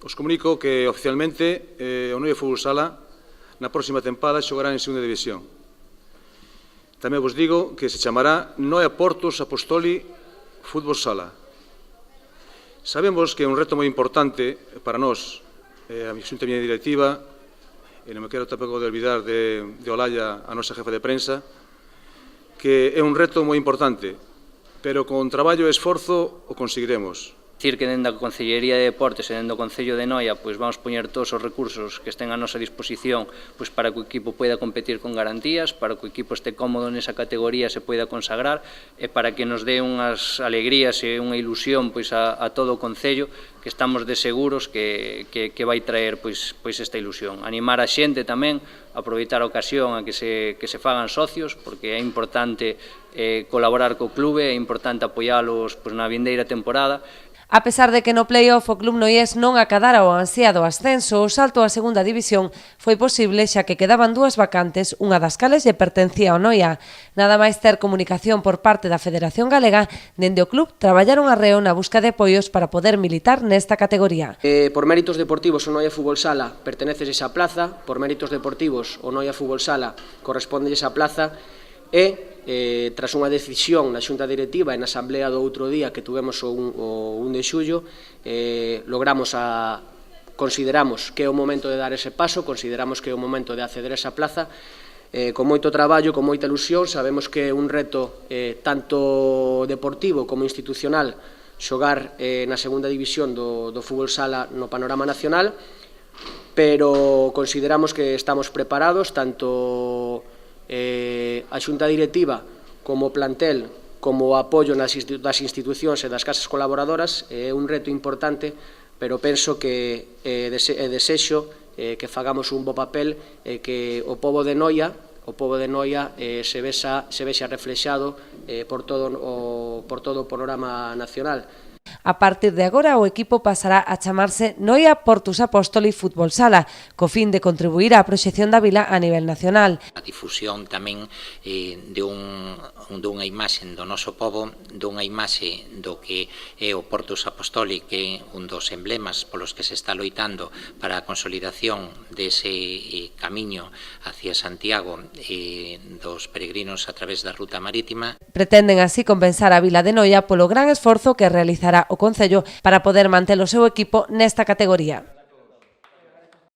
Os comunico que oficialmente o Noia Fútbol Sala na próxima tempada xogará en segunda división. Tamén vos digo que se chamará Noia Portos Apostoli Fútbol Sala. Sabemos que é un reto moi importante para nós, a xunta miña directiva, e non me quero tampouco de olvidar de Olaya, a nosa jefa de prensa, que é un reto moi importante, pero con traballo e esforzo o conseguiremos. Dicir que dentro da Concellería de Deportes e dentro do Concello de Noia vamos poñer todos os recursos que estén a nosa disposición para que o equipo poida competir con garantías, para que o equipo este cómodo nesa categoría se poida consagrar e para que nos dé unhas alegrías e unha ilusión a todo o Concello, que estamos de seguros que vai traer esta ilusión. Animar a xente tamén, aproveitar a ocasión a que se fagan socios, porque é importante colaborar co clube, é importante apoiálos na vindeira temporada. A pesar de que no play-off o club noiés non acadara o ansiado ascenso, o salto á segunda división foi posible xa que quedaban dúas vacantes, unha das cales lle pertencía ao Noia. Nada máis ter comunicación por parte da Federación Galega, dende o club traballaron arreo na busca de apoios para poder militar nesta categoría. Por méritos deportivos o Noia Fútbol Sala pertenece a esa plaza, por méritos deportivos o Noia Fútbol Sala corresponde a esa plaza e tras unha decisión na xunta directiva e na asamblea do outro día que tuvemos o 1 de xullo, consideramos que é o momento de dar ese paso, consideramos que é o momento de acceder a esa plaza, con moito traballo, con moita ilusión. Sabemos que é un reto tanto deportivo como institucional xogar na segunda división do fútbol sala no panorama nacional, pero consideramos que estamos preparados, tanto a xunta directiva como o plantel, como o apoio das institucións e das casas colaboradoras. É un reto importante, pero penso que desexo que fagamos un bo papel e que o pobo de Noia se vexa reflexado por todo o panorama nacional. A partir de agora, o equipo pasará a chamarse Noia Portus Apostoli Fútbol Sala, co fin de contribuir á proxección da vila a nivel nacional. A difusión tamén dunha imaxe do noso pobo, dunha imaxe do que é o Portus Apostoli, que é un dos emblemas polos que se está loitando para a consolidación dese camiño hacia Santiago dos peregrinos a través da ruta marítima. Pretenden así compensar a vila de Noia polo gran esforzo que realizará o Concello para poder manter o seu equipo nesta categoría.